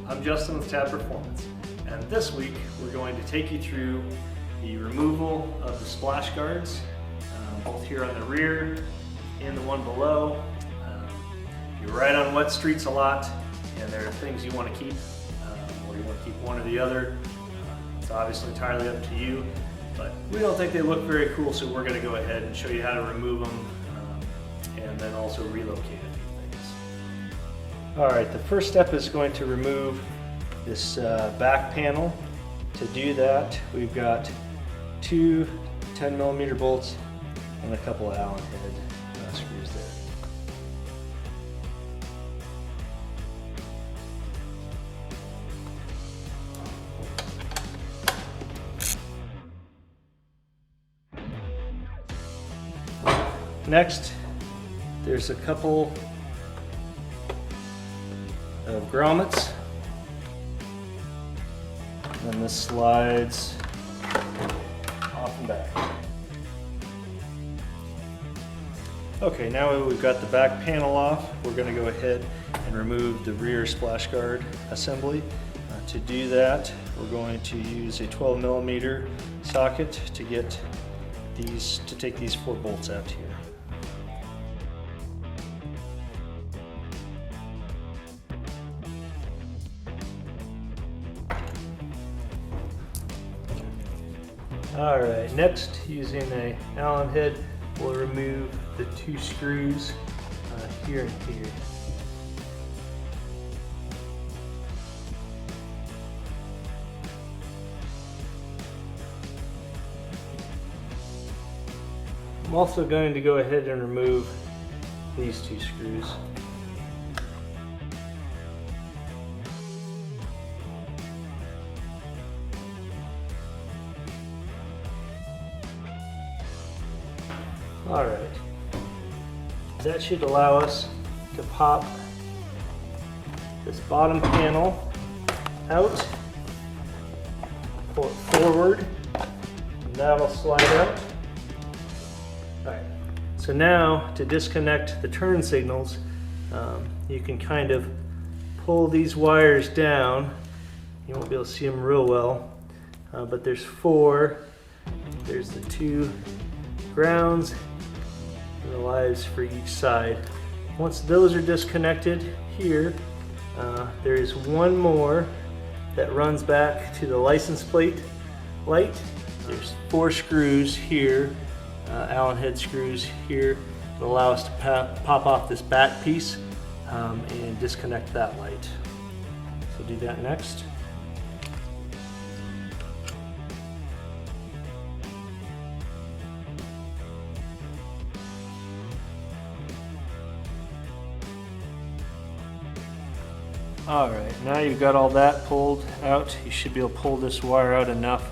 I'm Justin with Tab Performance, and this week we're going to take you through the removal of the splash guards, both here on the rear and the one below. If you ride on wet streets a lot and there are things you want to keep, or you want to keep one or the other, it's obviously entirely up to you, but we don't think they look very cool, so we're going to go ahead and show you how to remove them and then also relocate a few things. Alright, the first step is going to remove this back panel. To do that, we've got two 10mm bolts and a couple of Allen head screws there. Next, there's a couple of grommets, and this slides off and back. Okay, now that we've got the back panel off, we're going to go ahead and remove the rear splash guard assembly. To do that, we're going to use a 12mm socket to take these 4 bolts out here. Alright, next, using an Allen head, we'll remove the 2 screws here and here. I'm also going to go ahead and remove these 2 screws. Alright, that should allow us to pop this bottom panel out, pull it forward, and that'll slide out. Alright, so now to disconnect the turn signals, you can kind of pull these wires down. You won't be able to see them real well, but there's 4. There's the 2 grounds, the lives for each side. Once those are disconnected here, there is one more that runs back to the license plate light. There's 4 screws here, Allen head screws here, that allow us to pop off this back piece and disconnect that light. So do that next. Alright, now you've got all that pulled out, you should be able to pull this wire out enough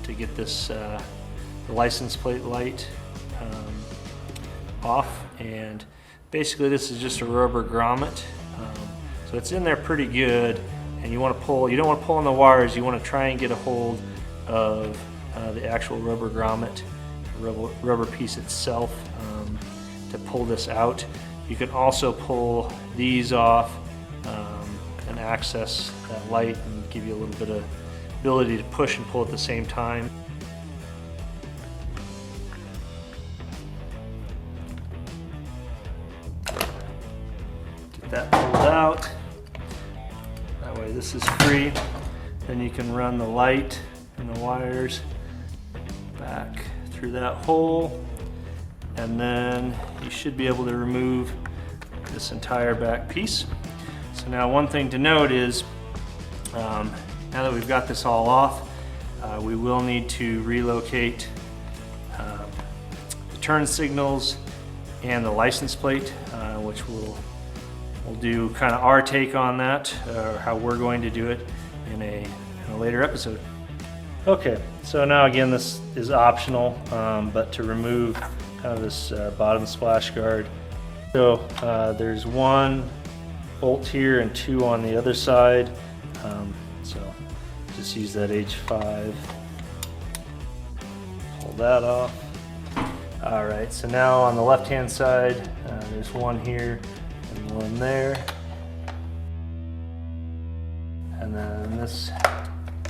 to get this the license plate light off. And basically this is just a rubber grommet, so it's in there pretty good, and you want to pull, you don't want to pull on the wires, you want to try and get a hold of the actual rubber grommet, rubber piece itself, to pull this out. You can also pull these off and access that light and give you a little bit of ability to push and pull at the same time. Get that pulled out. That way this is free. Then you can run the light and the wires back through that hole, and then you should be able to remove this entire back piece. So now one thing to note is, now that we've got this all off, we will need to relocate the turn signals and the license plate, which we'll do kind of our take on that, or how we're going to do it in a later episode. Okay, so now again, this is optional, but to remove kind of this bottom splash guard, so there's 1 bolt here and 2 on the other side, so just use that H5, pull that off. Alright, so now on the left hand side, there's 1 here and 1 there. this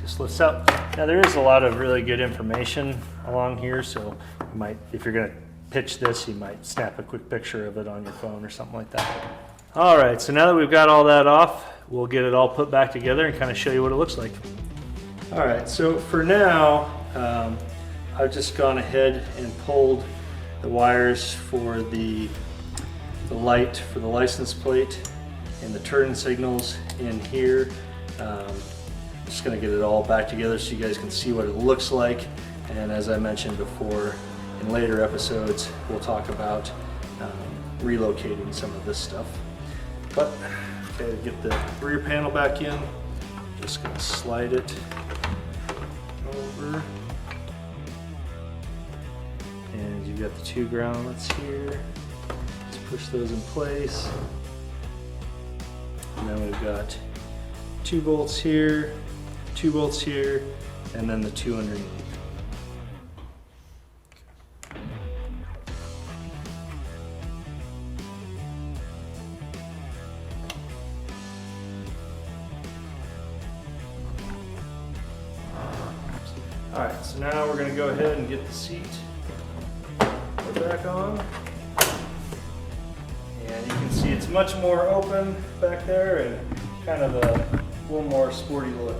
just lifts up. Now there is a lot of really good information along here, so you might, if you're gonna pitch this, you might snap a quick picture of it on your phone or something like that. All right, so now that we've got all that off, we'll get it all put back together and kind of show you what it looks like. All right, so for now, I've just gone ahead and pulled the wires for the light for the license plate and the turn signals in here. Just gonna get it all back together so you guys can see what it looks like. And as I mentioned before, in later episodes, we'll talk about relocating some of this stuff. But, okay, to get the rear panel back in, just gonna slide it over. And you've got the 2 groundlets here. Just push those in place. And then we've got 2 bolts here, 2 bolts here, and then the 2 underneath. All right, so now we're going to go ahead and get the seat put back on. And you can see it's much more open back there and kind of a little more sporty look.